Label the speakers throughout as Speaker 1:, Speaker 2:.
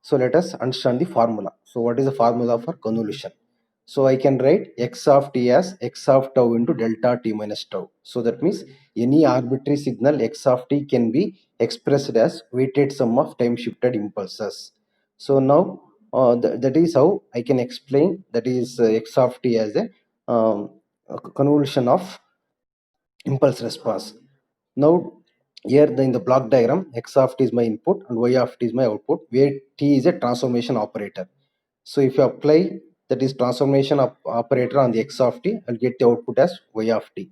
Speaker 1: So let us understand the formula. So what is the formula for convolution? So I can write x of t as x of tau into delta t minus tau. So that means any arbitrary signal x of t can be expressed as weighted sum of time shifted impulses. So now that is how I can explain that is x of t as a convolution of impulse response. Now here in the block diagram, x of t is my input and y of t is my output, where t is a transformation operator. So if you apply that is transformation operator on the x of t, I'll get the output as y of t.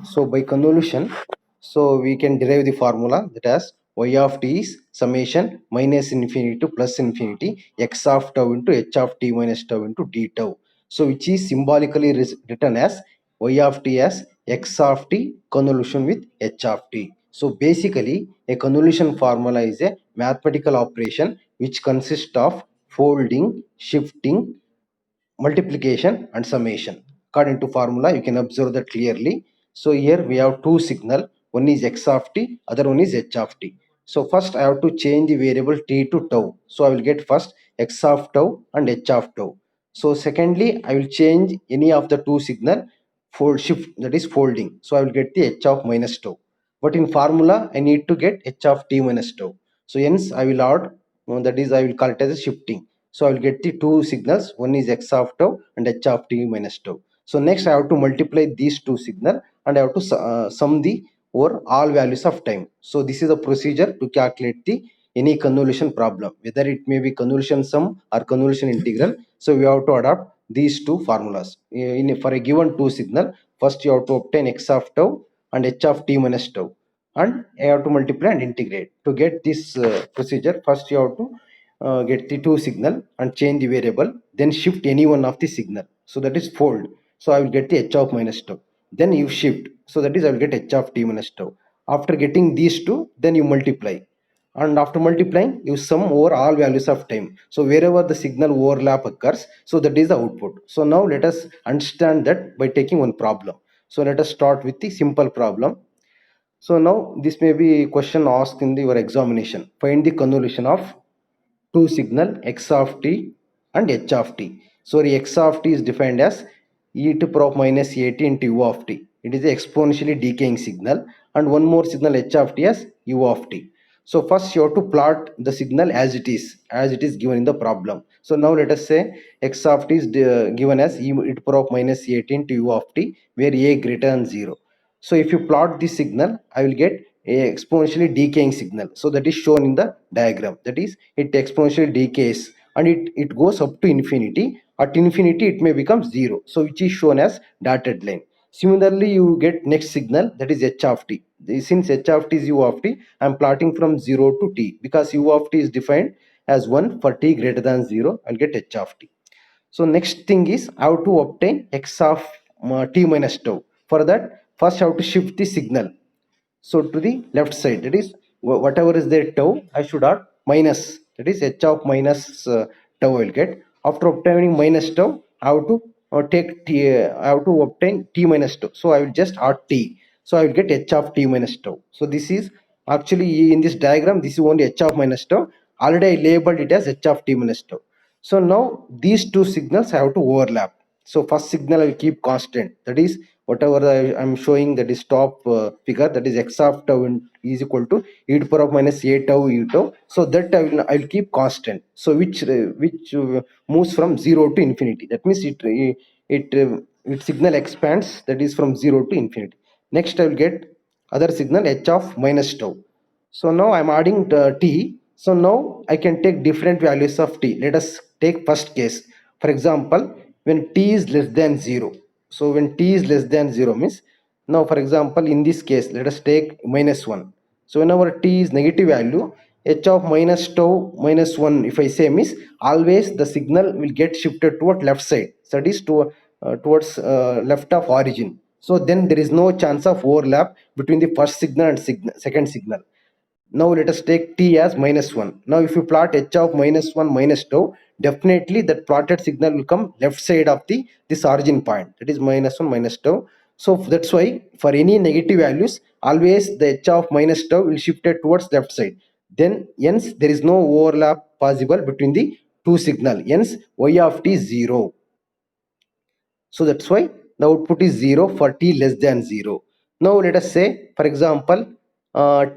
Speaker 1: So by convolution, so we can derive the formula that as y of t is summation minus infinity to plus infinity x of tau into h of t minus tau into d tau. So which is symbolically written as y of t as x of t convolution with h of t. So basically a convolution formula is a mathematical operation which consists of folding, shifting, multiplication and summation. According to formula, you can observe that clearly. So here we have two signal. One is x of t, other one is h of t. So first I have to change the variable t to tau. So I will get first x of tau and h of tau. So secondly, I will change any of the two signal fold shift, that is folding. So I will get the h of minus tau. But in formula, I need to get h of t minus tau. So hence I will add, that is I will call it as a shifting. So I will get the two signals. One is x of tau and h of t minus tau. So next I have to multiply these two signal and I have to sum the over all values of time. So this is a procedure to calculate the any convolution problem, whether it may be convolution sum or convolution integral. So we have to adopt these two formulas. For a given two signal, first you have to obtain x of tau and h of t minus tau, and I have to multiply and integrate. To get this procedure, first you have to get the two signal and change the variable, then shift any one of the signal. So that is fold. So I will get the h of minus tau. Then you shift. So that is I will get h of t minus tau. After getting these two, then you multiply. And after multiplying, you sum over all values of time. So wherever the signal overlap occurs, so that is the output. So now let us understand that by taking one problem. So let us start with the simple problem. So now this may be a question asked in your examination. Find the convolution of two signal x of t and h of t. So the x of t is defined as e to power of minus at into u of t. It is an exponentially decaying signal, and one more signal h of t as u of t. So first you have to plot the signal as it is given in the problem. So now let us say x of t is given as e to power of minus at into u of t, where a greater than 0. So if you plot this signal, I will get a exponentially decaying signal. So that is shown in the diagram. That is, it exponentially decays and it goes up to infinity. At infinity, it may become 0. So which is shown as dotted line. Similarly, you get next signal, that is h of t. Since h of t is u of t, I am plotting from 0 to t, because u of t is defined as 1 for t greater than 0. I'll get h of t. So next thing is how to obtain x of t minus tau. For that, first I have to shift the signal. So to the left side, that is whatever is there tau, I should add minus. That is h of minus tau I will get. After obtaining minus tau, I have to take t. I have to obtain t minus tau. So I will just add t. So I will get h of t minus tau. So this is actually in this diagram. This is only h of minus tau. Already I labeled it as h of t minus tau. So now these two signals have to overlap. So first signal I will keep constant. That is whatever I am showing, that is top figure, that is x of tau is equal to e to power of minus a tau u tau. So that I will keep constant. So which moves from 0 to infinity. That means it signal expands, that is from 0 to infinity. Next I will get other signal h of minus tau. So now I'm adding the t. So now I can take different values of t. Let us take first case. For example, when t is less than 0. So when t is less than 0 means, now for example in this case let us take minus 1. So whenever t is negative value, h of minus tau minus 1, if I say, means always the signal will get shifted toward left side. So that is towards left of origin. So then there is no chance of overlap between the first signal and second signal. Now let us take t as minus 1. Now if you plot h of minus 1 minus tau, definitely that plotted signal will come left side of the this origin point. That is minus 1 minus tau. So that's why for any negative values, always the h of minus tau will shift it towards left side. Then hence there is no overlap possible between the two signal, hence y of t is 0. So that's why the output is 0 for t less than 0. Now let us say, for example,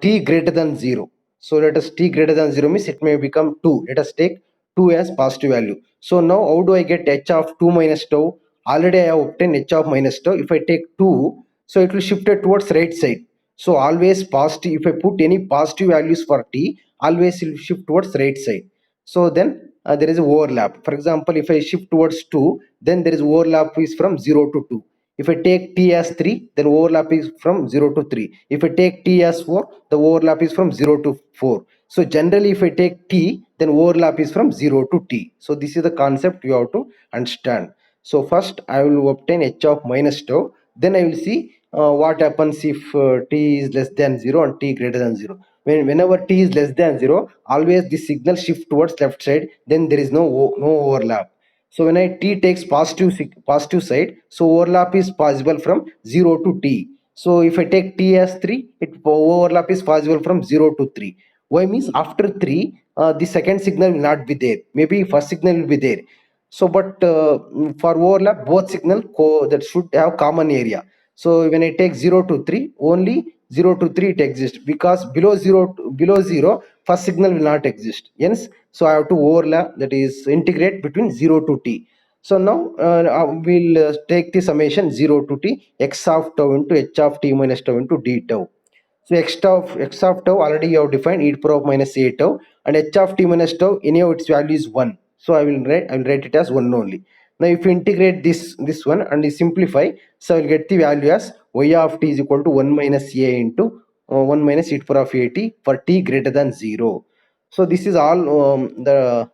Speaker 1: t greater than 0. So let us t greater than 0 means it may become 2. Let us take 2 as positive value. So now how do I get h of 2 minus tau? Already I have obtained h of minus tau. If I take 2, so it will shift it towards right side. So always positive, if I put any positive values for t, always it will shift towards right side. So then there is a overlap. For example, if I shift towards 2, then there is overlap is from 0 to 2. If I take t as 3, then overlap is from 0 to 3. If I take t as 4, the overlap is from 0 to 4. So generally if I take t, then overlap is from 0 to t. So this is the concept you have to understand. So first I will obtain h of minus tau, then I will see what happens if t is less than 0 and t greater than 0. Whenever t is less than 0, always the signal shift towards left side, then there is no overlap. So when I t takes positive side, so overlap is possible from 0 to t. So if I take t as 3, it overlap is possible from 0 to 3. Why means after 3, the second signal will not be there. Maybe first signal will be there. So but for overlap, both signal that should have common area. So when I take 0 to 3, only 0 to 3 it exists, because below 0 first signal will not exist. Hence, so I have to overlap, that is integrate between 0 to t. So now we'll take the summation 0 to t x of tau into h of t minus tau into d tau. So x of tau already you have defined e to power of minus a tau, and h of t minus tau anyhow its value is 1. So I will write it as 1 only. Now if you integrate this one and you simplify, so I will get the value as y of t is equal to 1 minus a into 1 minus e to power of a t for t greater than 0. So this is all the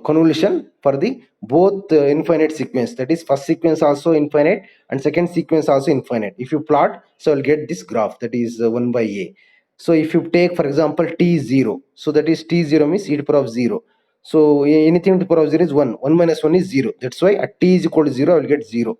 Speaker 1: convolution for the both infinite sequence, that is first sequence also infinite and second sequence also infinite. If you plot, so I'll get this graph, that is 1 by a. So if you take for example t is 0, so that is t0 means e to power of 0. So anything to the power of 0 is 1. 1 minus 1 is 0. That's why at t is equal to 0, I will get 0.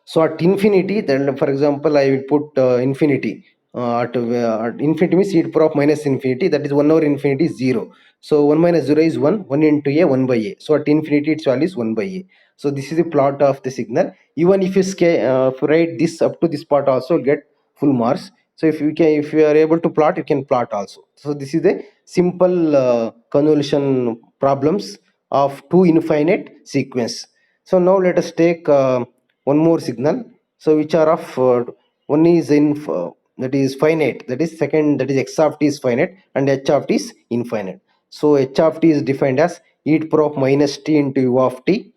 Speaker 1: So at infinity, then for example, I will put infinity. At infinity means e to power of minus infinity, that is 1 over infinity is 0. So 1 minus 0 is 1, 1 into a, 1 by a. So at infinity, its value is 1 by a. So this is the plot of the signal. Even if you if you write this up to this part also, you'll get full marks. So if you are able to plot, you can plot also. So this is the simple convolution problems of two infinite sequence. So now let us take one more signal. So which are of one is in that is finite, that is second, that is x of t is finite and h of t is infinite. So h of t is defined as e to power of minus t into u of t,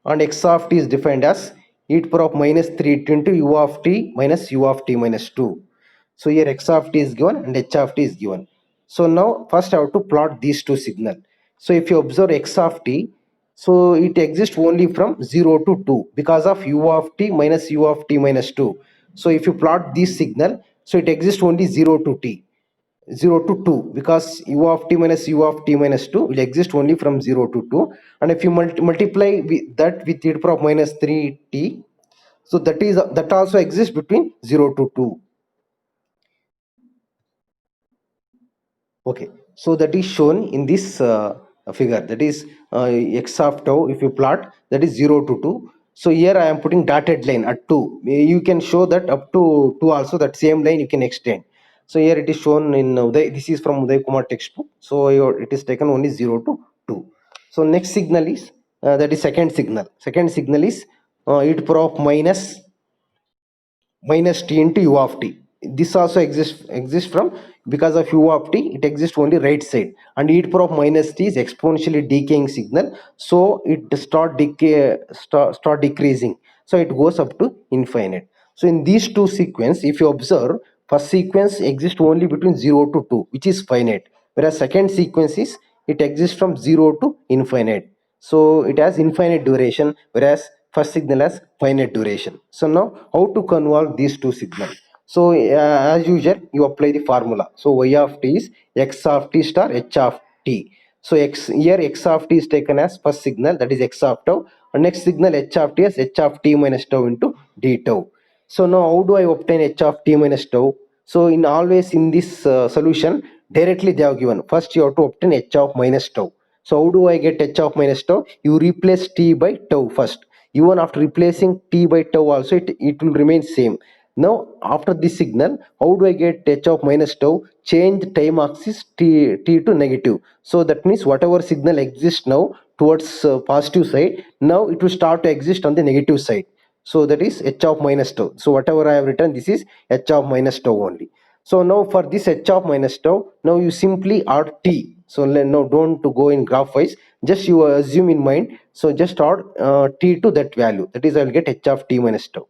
Speaker 1: and x of t is defined as e to power of minus 3t into u of t minus u of t minus 2. So here x of t is given and h of t is given. So now first I have to plot these two signal. So if you observe x of t, so it exists only from 0 to 2 because of u of t minus u of t minus 2. So if you plot this signal, so it exists only 0 to t, 0 to 2, because u of t minus u of t minus 2 will exist only from 0 to 2. And if you multiply that with e to power of minus 3t, so that also exists between 0 to 2. Okay, so that is shown in this figure, that is x of tau. If you plot, that is 0 to 2. So here I am putting dotted line at 2. You can show that up to 2 also, that same line you can extend. So here it is shown in Uday, this is from Uday Kumar textbook. So it is taken only 0 to 2. So next signal is that is second signal. Second signal is e to power of minus t into u of t. This also exists from, because of u of t it exists only right side, and e to power of minus t is exponentially decaying signal, so it start decreasing, so it goes up to infinite. So in these two sequence, if you observe, first sequence exists only between 0 to 2, which is finite, whereas second sequence is, it exists from 0 to infinite, so it has infinite duration, whereas first signal has finite duration. So now how to convolve these two signals? So as usual, you apply the formula. So y of t is x of t star h of t. So x of t is taken as first signal, that is x of tau, and next signal h of t as h of t minus tau into d tau. So now how do I obtain h of t minus tau? So in always in this solution, Directly they have given. First you have to obtain h of minus tau. So how do I get h of minus tau? You replace t by tau first. Even after replacing t by tau also, it will remain same. Now after this signal, how do I get h of minus tau? Change time axis t to negative. So that means whatever signal exists now towards positive side, now it will start to exist on the negative side. So that is h of minus tau. So whatever I have written, this is h of minus tau only. So now for this h of minus tau, now you simply add t. So now don't to go in graph wise, just you assume in mind. So just add t to that value. That is, I will get h of t minus tau.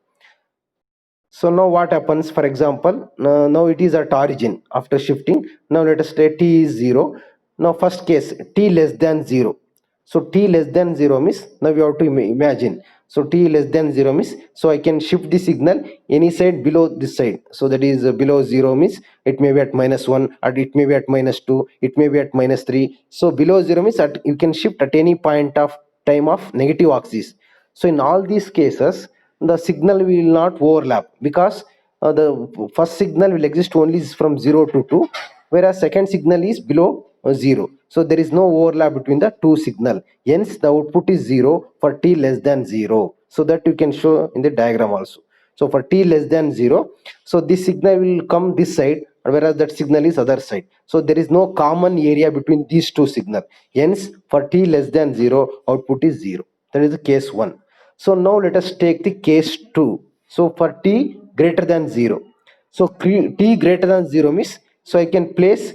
Speaker 1: So now what happens, for example, now it is at origin after shifting. Now let us say t is 0. Now first case, t less than 0. So t less than 0 means, now we have to imagine. So t less than 0 means, so I can shift the signal any side below this side. So that is below 0 means it may be at minus 1, or it may be at minus 2, it may be at minus 3. So below 0 means at, you can shift at any point of time of negative axis. So in all these cases, the signal will not overlap, because the first signal will exist only from 0 to 2, whereas second signal is below 0. So there is no overlap between the two signal. Hence the output is 0 for t less than 0. So that you can show in the diagram also. So for t less than 0, so this signal will come this side, whereas that signal is other side. So there is no common area between these two signal. Hence for t less than 0, output is 0. That is the case 1. So now let us take the case 2. So for t greater than 0. So t greater than 0 means, so I can place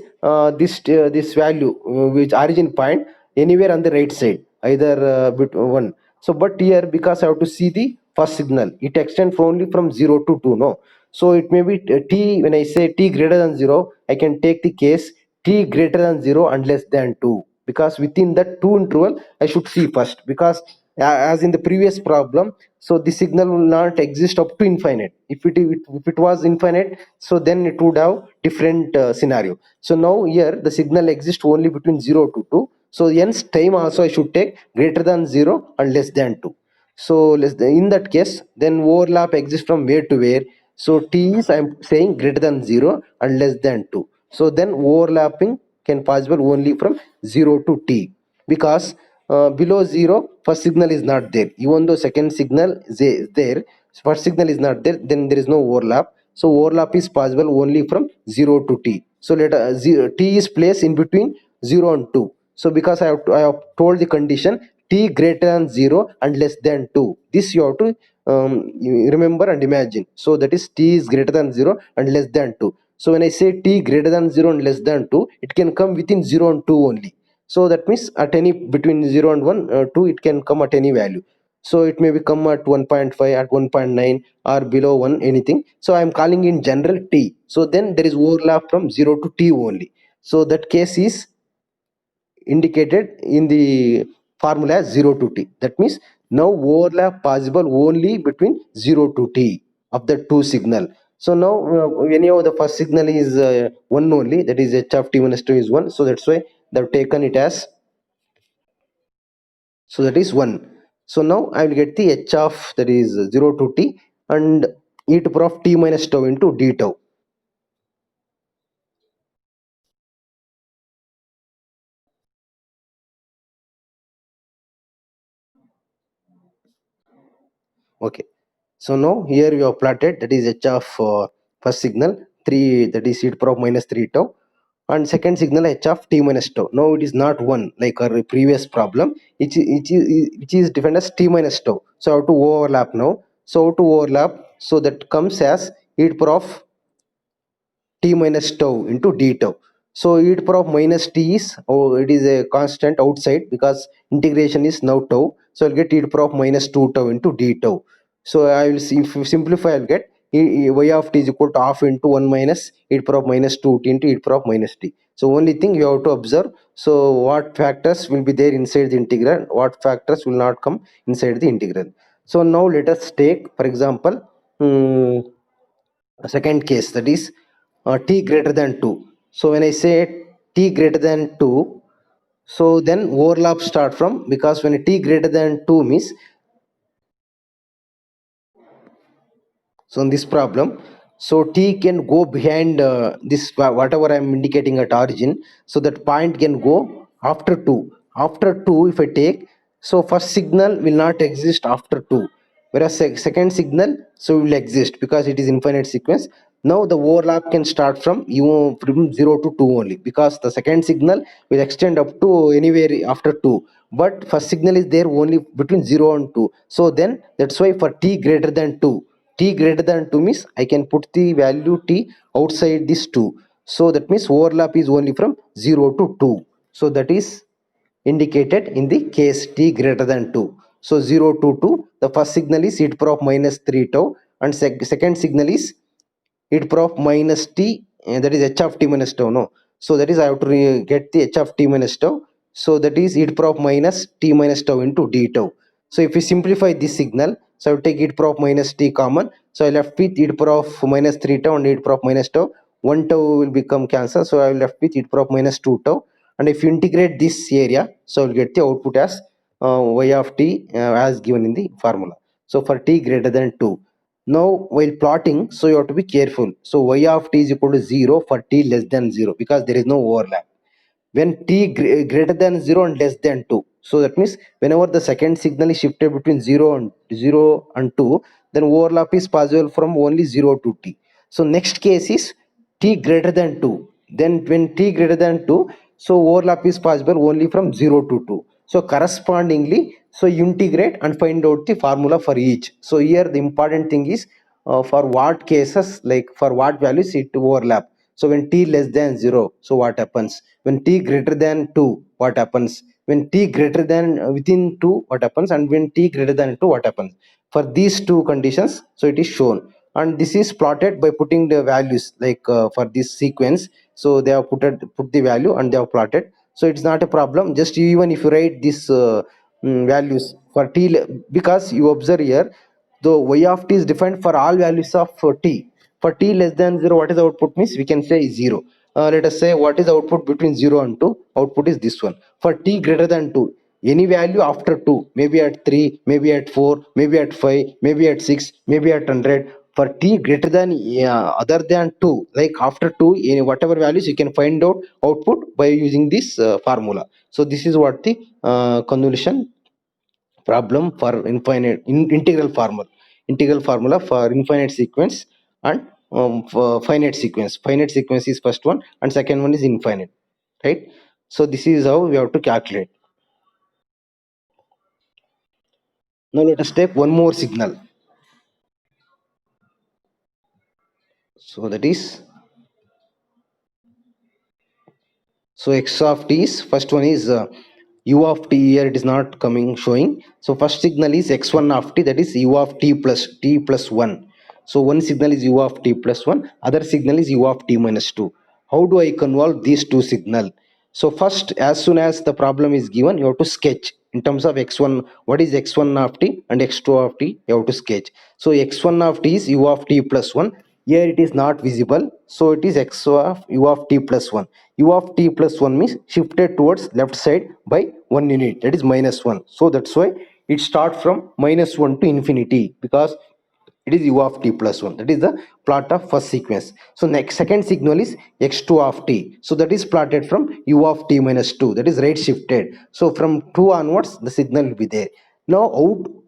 Speaker 1: this value, which origin point, anywhere on the right side, either bit 1. So but here, because I have to see the first signal, it extends only from 0 to 2, no. So it may be t, when I say t greater than 0, I can take the case t greater than 0 and less than 2, because within that 2 interval I should see first, because as in the previous problem, so the signal will not exist up to infinite. If it was infinite, so then it would have different scenario. So now here the signal exists only between 0 to 2. So hence time also I should take greater than 0 and less than 2. So in that case, then overlap exists from where to where. So t is, I am saying, greater than 0 and less than 2. So then overlapping can possible only from 0 to t, because below 0 first signal is not there. Even though second signal is there, first signal is not there, then there is no overlap. So overlap is possible only from 0 to t. So let t is placed in between 0 and 2. So because I have told the condition t greater than 0 and less than 2, this you have to you remember and imagine. So that is t is greater than 0 and less than 2. So when I say t greater than 0 and less than 2, it can come within 0 and 2 only. So that means at any between 0 and 1, 2, it can come at any value. So it may become at 1.5, at 1.9, or below 1, anything. So I am calling in general t. So then there is overlap from 0 to t only. So that case is indicated in the formula as 0 to t. That means now overlap possible only between 0 to t of the two signal. So now anyhow the first signal is 1 only, that is h of t minus 2 is 1. So that's why they've taken it as, so that is 1. So now I will get the h of, that is 0 to t, and e to power of t minus tau into d tau. Okay. So now here we have plotted, that is h of first signal 3, that is e to power of minus 3 tau, and second signal h of t minus tau. Now it is not 1 like our previous problem, which is defined as t minus tau. So I have to overlap now. So how to overlap? So that comes as e to power of t minus tau into d tau. So e to power of minus t is, oh, it is a constant outside, because integration is now tau. So I'll get e to power of minus 2 tau into d tau. So I will see, if you simplify, I'll get y of t is equal to half into 1 minus e to power of minus 2t into e to power of minus t. So only thing you have to observe, so what factors will be there inside the integral, what factors will not come inside the integral. So now let us take, for example, hmm, a second case, that is t greater than 2. So when I say t greater than 2, so then overlap start from, because when t greater than 2 means, so in this problem, So t can go behind this whatever I'm indicating at origin. So that point can go after 2. After 2 if I take, so first signal will not exist after 2, whereas second signal so will exist because it is infinite sequence. Now the overlap can start from from 0 to 2 only, because the second signal will extend up to anywhere after 2, but first signal is there only between 0 and 2. So then that's why for t greater than 2, t greater than 2 means I can put the value t outside this 2. So that means overlap is only from 0 to 2. So that is indicated in the case t greater than 2. So 0 to 2, the first signal is e to the power of minus 3 tau, and second signal is e to the power of minus t, that is h of t minus tau, no. So that is I have to get the h of t minus tau. So that is e to the power of minus t minus tau into d tau. So if we simplify this signal, so I will take e to the power of minus t common. So I left with e to the power of minus 3 tau and e to the power of minus tau. 1 tau will become cancel, so I will left with e to the power of minus 2 tau. And if you integrate this area, so I will get the output as y of t as given in the formula. So for t greater than 2. Now while plotting, so you have to be careful. So y of t is equal to 0 for t less than 0, because there is no overlap when t greater than 0 and less than 2. So that means whenever the second signal is shifted between 0 and 2, then overlap is possible from only 0 to t. So next case is t greater than 2. Then when t greater than 2, so overlap is possible only from 0 to 2. So correspondingly, so integrate and find out the formula for each. So here the important thing is for what cases, like for what values it overlap. So when t less than 0, so what happens? When t greater than 2, what happens? When t greater than within 2, what happens? And when t greater than 2, what happens? For these two conditions, so it is shown, and this is plotted by putting the values, like for this sequence. So they have put the value and they have plotted. So it's not a problem, just even if you write this values for t, because you observe here the y of t is defined for all values of t. For t less than 0, what is the output means we can say 0. Let us say what is the output between 0 and 2. Output is this one. For t greater than 2, any value after 2, maybe at 3, maybe at 4, maybe at 5, maybe at 6, maybe at 100. For t greater than other than 2, like after 2, any whatever values you can find out output by using this formula. So this is what the convolution problem for integral formula for infinite sequence and for finite sequence is first one and second one is infinite, right? So this is how we have to calculate. Now let us take one more signal. So that is, so x of t is first one is u of t, here it is not coming showing. So first signal is x1 of t, that is u of t plus 1. So one signal is u of t plus 1, other signal is u of t minus 2. How do I convolve these two signal? So first, as soon as the problem is given, you have to sketch in terms of x1, what is x1 of t and x2 of t, you have to sketch. So x1 of t is u of t plus 1. Here it is not visible, so it is x of u of t plus 1. U of t plus 1 means shifted towards left side by 1 unit, that is minus 1. So that's why it starts from minus 1 to infinity, because it is u of t plus 1. That is the plot of first sequence. So next second signal is x2 of t. So that is plotted from u of t minus 2. That is right shifted. So from 2 onwards, the signal will be there. Now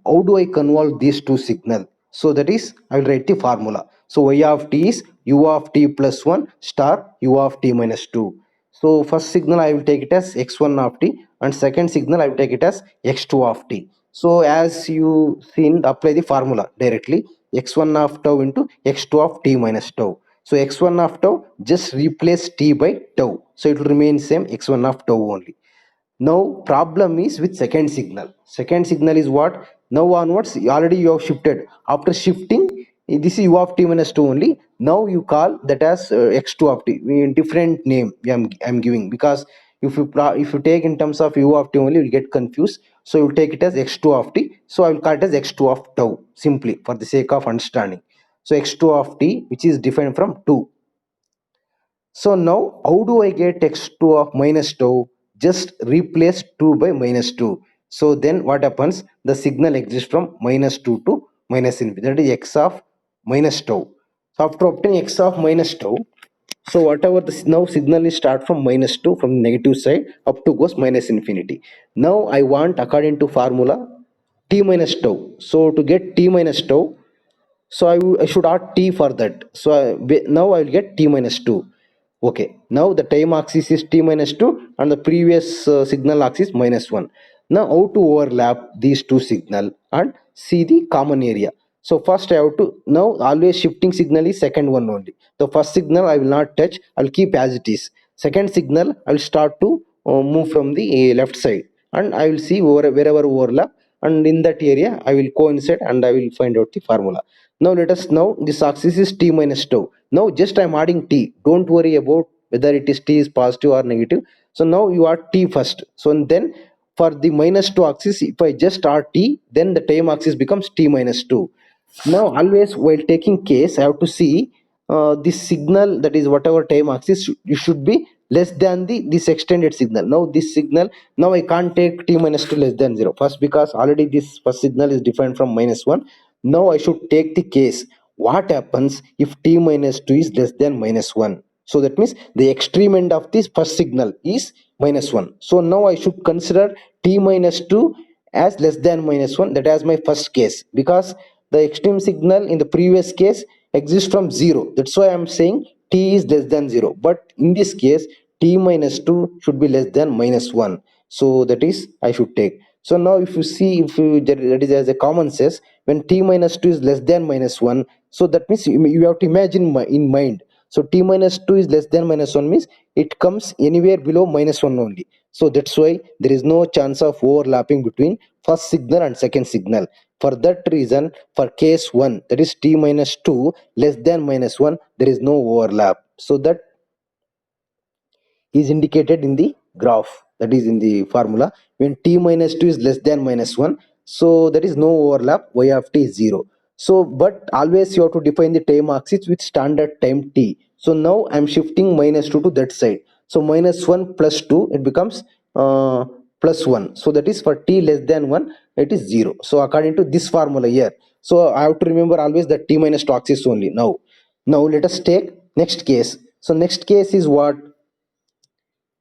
Speaker 1: how do I convolve these two signal? So that is, I will write the formula. So y of t is u of t plus 1 star u of t minus 2. So first signal I will take it as x1 of t, and second signal I will take it as x2 of t. So as you seen, apply the formula directly, x1 of tau into x2 of t minus tau. So x1 of tau, just replace t by tau. So it will remain same, x1 of tau only. Now problem is with second signal. Second signal is what? Now onwards, already you have shifted. After shifting, this is u of t minus 2 only. Now you call that as x2 of t. In different name I'm giving, because if you take in terms of u of t only, you will get confused. So you will take it as x2 of t. So I will call it as x2 of tau, simply for the sake of understanding. So x2 of t, which is different from 2. So now how do I get x2 of minus tau? Just replace 2 by minus 2. So then what happens? The signal exists from minus 2 to minus infinity. That is x of minus tau. So after obtaining x of minus tau, so whatever the now signal is start from minus 2 from the negative side up to goes minus infinity. Now I want according to formula t minus tau. So to get t minus tau, so I should add t for that. So now I will get t minus 2. Okay, now the time axis is t minus 2 and the previous signal axis minus 1. Now how to overlap these two signal and see the common area. So first I have to, now always shifting signal is second one only. The first signal I will not touch, I will keep as it is. Second signal I will start to move from the left side and I will see wherever overlap, and in that area I will coincide and I will find out the formula. Now let us, now this axis is t minus tau. Now just I'm adding t. Don't worry about whether it is t is positive or negative. So now you add t first. So and then for the minus 2 axis, if I just add t, then the time axis becomes t minus 2. Now always while taking case, I have to see this signal, that is whatever time axis you should be less than the this extended signal. Now this signal, now I can't take t minus 2 less than 0 first, because already this first signal is different from minus 1. Now I should take the case what happens if t minus 2 is less than minus 1. So that means the extreme end of this first signal is minus 1. So now I should consider t minus 2 as less than minus 1. That as my first case, because the extreme signal in the previous case exists from 0. That's why I'm saying t is less than 0. But in this case, t minus 2 should be less than minus 1. So that is I should take. So now if you see, if you, that is as a common sense, when t minus 2 is less than minus 1, so that means you have to imagine in mind. So t minus 2 is less than minus 1 means it comes anywhere below minus 1 only. So that's why there is no chance of overlapping between first signal and second signal. For that reason, for case 1, that is t minus 2 less than minus 1, there is no overlap. So that is indicated in the graph, that is in the formula. When t minus 2 is less than minus 1, so there is no overlap, y of t is 0. So but always you have to define the time axis with standard time t. So now I'm shifting minus 2 to that side. So minus 1 plus 2, it becomes plus 1. So that is for t less than 1, it is 0. So according to this formula here, so I have to remember always that t minus 2 axis only. Now let us take next case. So next case is what?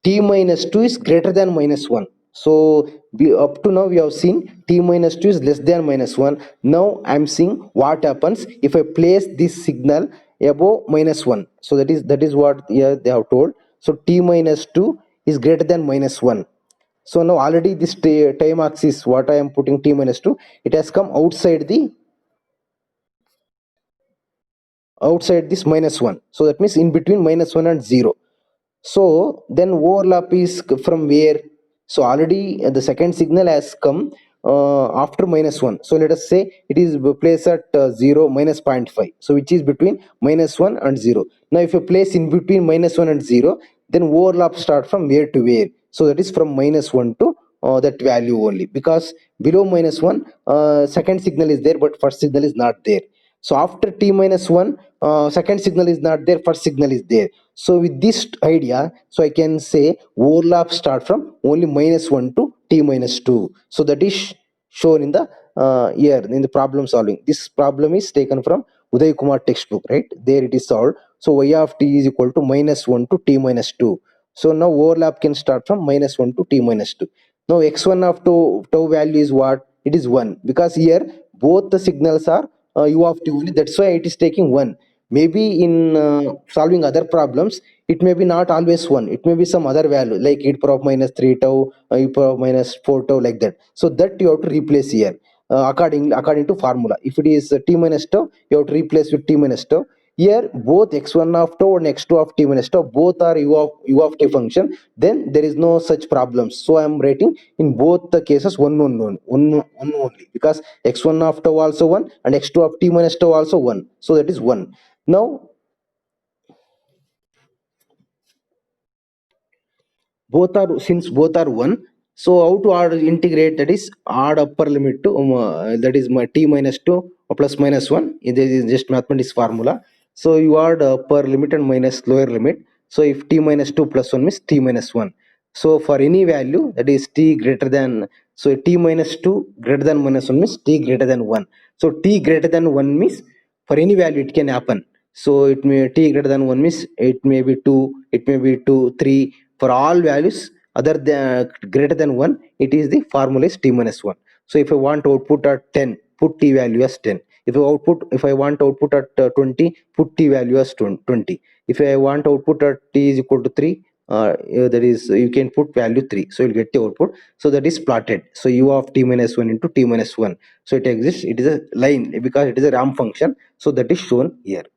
Speaker 1: T minus 2 is greater than minus 1. So up to now we have seen t minus 2 is less than minus 1. Now I am seeing what happens if I place this signal above minus 1. So that is what here they have told. So t minus 2 is greater than minus 1. So now already this time axis, what I am putting t minus 2, it has come outside this minus 1. So that means in between minus 1 and 0. So then overlap is from where? So already the second signal has come after minus 1. So let us say it is placed at 0 minus 0.5. So which is between minus 1 and 0. Now if you place in between minus 1 and 0, then overlap start from where to where? So that is from minus 1 to that value only, because below minus 1 second signal is there but first signal is not there. So after t minus 1, second signal is not there, first signal is there. So with this idea, so I can say overlap start from only minus 1 to t minus 2. So that is shown in the here in the problem solving. This problem is taken from Uday Kumar textbook, right? There it is solved. So y of t is equal to minus 1 to t minus 2. So now overlap can start from minus 1 to t minus 2. Now x1 of tau value is what? It is 1, because here both the signals are u of t only. That's why it is taking 1. Maybe in solving other problems, it may be not always 1. It may be some other value like e power of minus 3 tau, e power of minus 4 tau, like that. So that you have to replace here according to formula. If it is t minus tau, you have to replace with t minus tau. Here both x1 of tau and x2 of t minus tau both are u of t function, then there is no such problems. So I am writing in both the cases one only, because x1 of tau also 1 and x2 of t minus tau also 1. So that is 1. Now both are, since both are 1, so how to add integrate, that is add upper limit to that is my t minus 2 plus minus 1. This is just mathematics formula. So you add upper limit and minus lower limit. So if t minus 2 plus 1 means t minus 1. So for any value, that is t greater than, so t minus 2 greater than minus 1 means t greater than 1. So t greater than 1 means for any value it can happen. So it may t greater than 1 means it may be 2, it may be 2 3. For all values other than greater than 1, it is the formula is t minus 1. So if I want output at 10, put t value as 10. If I want output at 20, put t value as 20. If I want output at t is equal to 3, that is you can put value 3, so you'll get the output. So that is plotted. So u of t minus 1 into t minus 1, so it exists, it is a line because it is a ramp function, so that is shown here.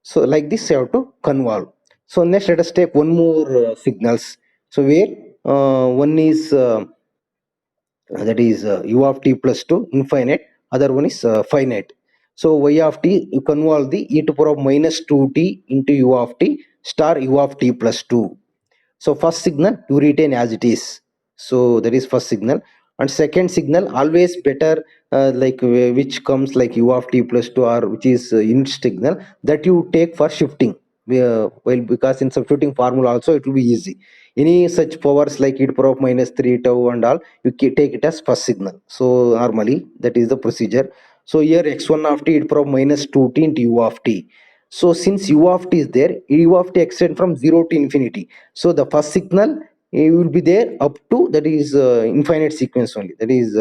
Speaker 1: So like this you have to convolve. So next let us take one more signals. So where one is that is u of t plus 2 infinite, other one is finite. So y of t you convolve the e to power of minus 2t into u of t star u of t plus 2. So first signal you retain as it is, so that is first signal. And second signal always better, like which comes like u of t plus 2 or which is unit signal, that you take for shifting. Well, because in substituting formula also it will be easy. Any such powers like e to power of minus 3 tau and all, you take it as first signal. So normally that is the procedure. So here x1 of t e to power of minus 2t into u of t. So since u of t is there, u of t extend from 0 to infinity. So the first signal will be there up to that is infinite sequence only. That is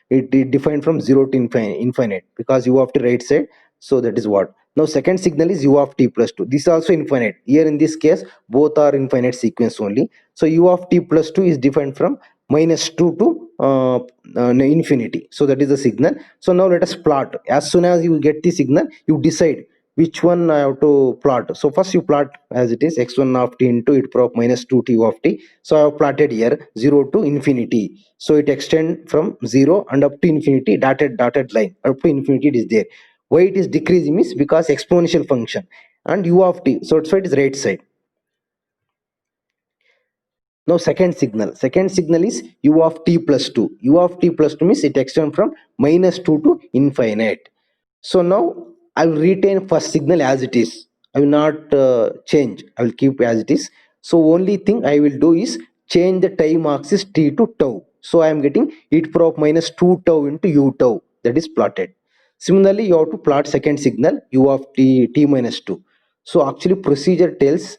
Speaker 1: it defined from 0 to infinite because u of t right side. So that is what. Now second signal is u of t plus 2. This is also infinite. Here in this case, both are infinite sequence only. So u of t plus 2 is defined from minus 2 to infinity. So that is the signal. So now let us plot. As soon as you get the signal, you decide which one I have to plot. So first you plot as it is x1 of t into e to power of minus 2t of t. So I have plotted here 0 to infinity. So it extend from 0 and up to infinity, dotted line up to infinity it is there. Why it is decreasing is because exponential function and u of t. So it's why it is right side. Now second signal is u of t plus 2. U of t plus 2 means it extends from minus 2 to infinite. So now I will retain first signal as it is. I will not change. I will keep as it is. So only thing I will do is change the time axis t to tau. So I am getting e to power of minus 2 tau into u tau. That is plotted. Similarly, you have to plot second signal u of t minus 2. So actually procedure tells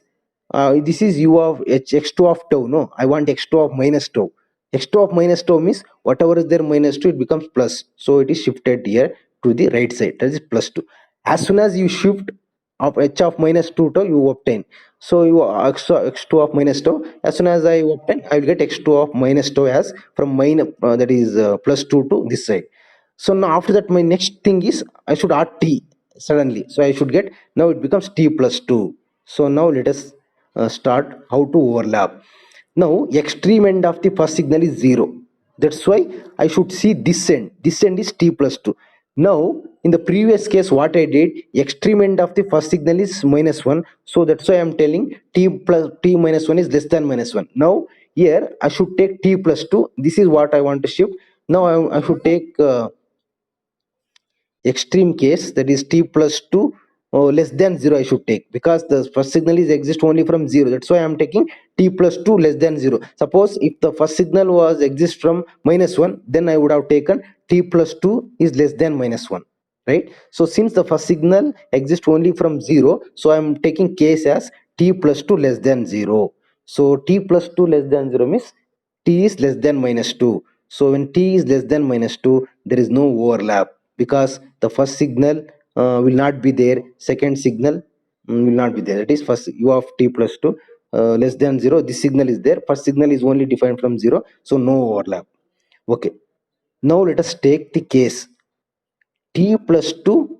Speaker 1: this is u of x2 of tau. No, I want x2 of minus tau. x2 of minus tau means whatever is there minus 2 it becomes plus. So it is shifted here to the right side, that is plus 2. As soon as you shift of h of minus 2 tau, you obtain. So you x2 of minus tau, as soon as I obtain, I will get x2 of minus tau as from minus that is plus 2 to this side. So now after that my next thing is I should add t suddenly. So I should get, now it becomes t plus 2. So now let us start how to overlap. Now extreme end of the first signal is 0. That's why I should see this end. This end is t plus 2. Now in the previous case what I did, extreme end of the first signal is minus 1. So that's why I'm telling t plus t minus 1 is less than minus 1. Now here I should take t plus 2. This is what I want to shift. Now I should take extreme case, that is t plus 2 less than 0 I should take, because the first signal is exist only from 0. That's why I'm taking t plus 2 less than 0. Suppose if the first signal was exist from minus 1, then I would have taken t plus 2 is less than minus 1, right? So since the first signal exists only from 0, so I'm taking case as t plus 2 less than 0. So t plus 2 less than 0 means t is less than minus 2. So when t is less than minus 2, there is no overlap, because the first signal will not be there, second signal will not be there. That is first u of t plus 2 less than 0, this signal is there, first signal is only defined from 0, so no overlap. Okay, now let us take the case t plus 2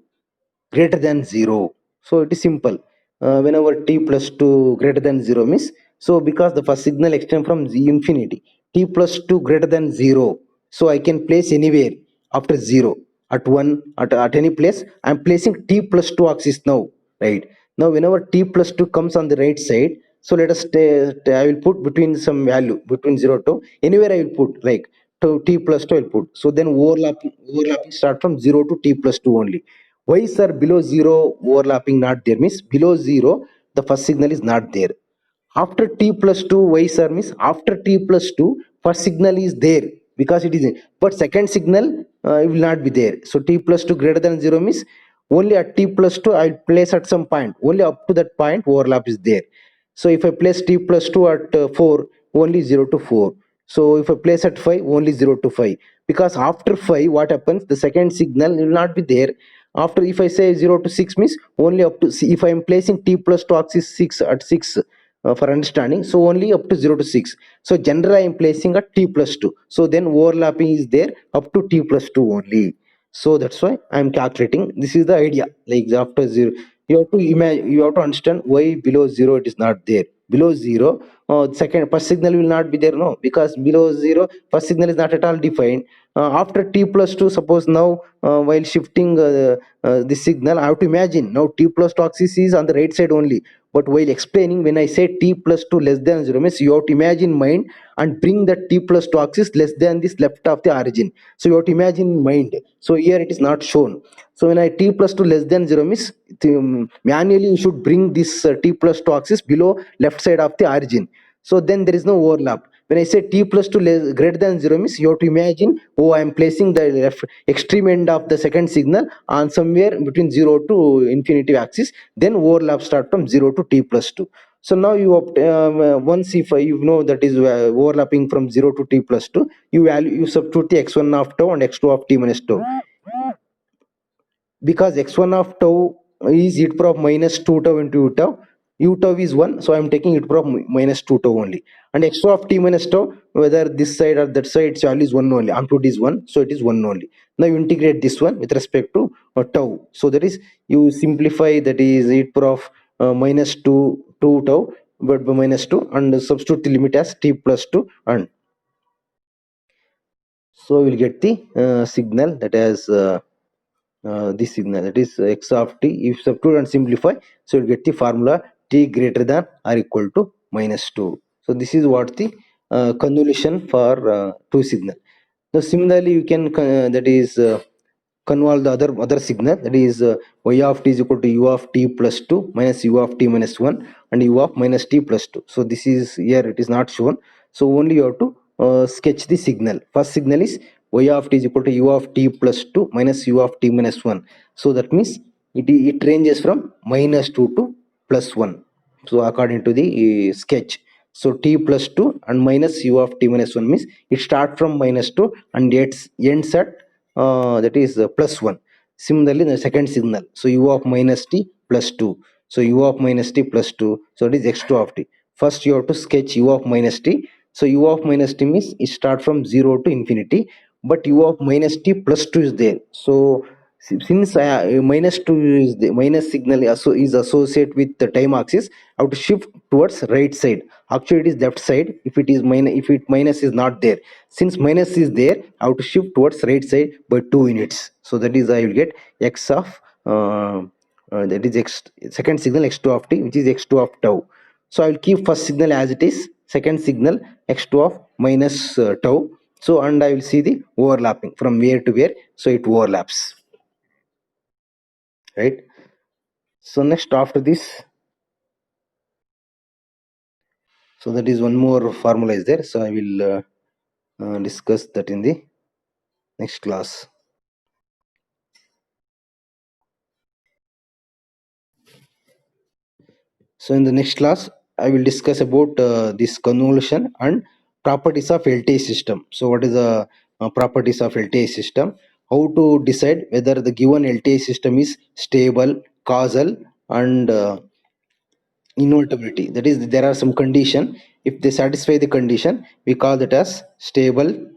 Speaker 1: greater than 0. So it is simple. Whenever t plus 2 greater than 0 means, so because the first signal extend from infinity, t plus 2 greater than 0, so I can place anywhere after 0, at 1, at any place I'm placing t plus 2 axis now, right? Now whenever t plus 2 comes on the right side, so let us I will put between some value between 0 to anywhere I will put, like to t plus 2 I will put. So then overlapping start from 0 to t plus 2 only. Why sir below 0 overlapping not there means, below 0 the first signal is not there. After t plus 2, why sir means after t plus 2 first signal is there, because it is in, but second signal it will not be there. So t plus 2 greater than 0 means only at t plus 2 I'll place at some point, only up to that point overlap is there. So if I place t plus 2 at 4, only 0 to 4. So if I place at 5, only 0 to 5. Because after 5, what happens? The second signal will not be there. After, if I say 0 to 6 means only up to, see, if I am placing t plus 2 axis 6 at 6, for understanding, so only up to 0 to 6. So generally I am placing at t plus 2. So then overlapping is there up to t plus 2 only. So that's why I am calculating. This is the idea. Like after 0, you have to imagine, you have to understand why below 0 it is not there. Below 0, second first signal will not be there, no, because below 0 first signal is not at all defined. After t plus 2, suppose now while shifting this signal, I have to imagine now t plus 2 axis is on the right side only. But while explaining, when I say t plus 2 less than 0 means you have to imagine mind and bring that t plus 2 axis less than this left of the origin. So you have to imagine in mind. So here it is not shown. So when I t plus 2 less than 0 means manually you should bring this t plus 2 axis below left side of the origin. So then there is no overlap. When I say t plus 2 less, greater than 0 means you have to imagine, oh, I am placing the left extreme end of the second signal on somewhere between 0 to infinity axis. Then overlap start from 0 to t plus 2. So now you once if you know that is overlapping from 0 to t plus 2, you substitute the x1 of tau and x2 of t minus tau, because x1 of tau is e to the power of minus 2 tau into u tau is 1, so I am taking e to the power of minus 2 tau only. And x2 of t minus tau, whether this side or that side, its value is 1 only, amplitude is 1, so it is 1 only. Now you integrate this one with respect to tau, so that is, you simplify, that is e to the power of minus 2 tau but by minus 2, and substitute the limit as t plus 2, and so we'll get the signal that has this signal, that is x of t. If substitute and simplify, so you'll get the formula t greater than or equal to minus 2. So this is what the convolution for two signal. Now similarly you can that is convolve the other signal, that is y of t is equal to u of t plus 2 minus u of t minus 1 and u of minus t plus 2. So this is here it is not shown, so only you have to sketch the signal. First signal is y of t is equal to u of t plus 2 minus u of t minus 1. So that means it ranges from minus 2 to plus 1. So according to the sketch, so t plus 2 and minus u of t minus 1 means it start from minus 2 and it ends at that is plus 1. Similarly the second signal, so u of minus t plus 2, so u of minus t plus 2, so it is x2 of t. First you have to sketch u of minus t. So u of minus t means it start from 0 to infinity, but u of minus t plus 2 is there. So since minus 2 is the minus signal is associated with the time axis, I have to shift towards right side. Actually it is left side if it is minus, if it minus is not there. Since minus is there, I have to shift towards right side by 2 units. So that is I will get x of that is x, second signal x2 of t, which is x2 of tau. So I will keep first signal as it is, second signal x2 of minus tau. So and I will see the overlapping from where to where, so it overlaps, right? So next after this, so that is one more formula is there, so I will discuss that in the next class. So in the next class, I will discuss about this convolution and properties of LTI system. So what is the properties of LTI system? How to decide whether the given LTI system is stable, causal, and invertibility. That is, there are some condition. If they satisfy the condition, we call that as stable,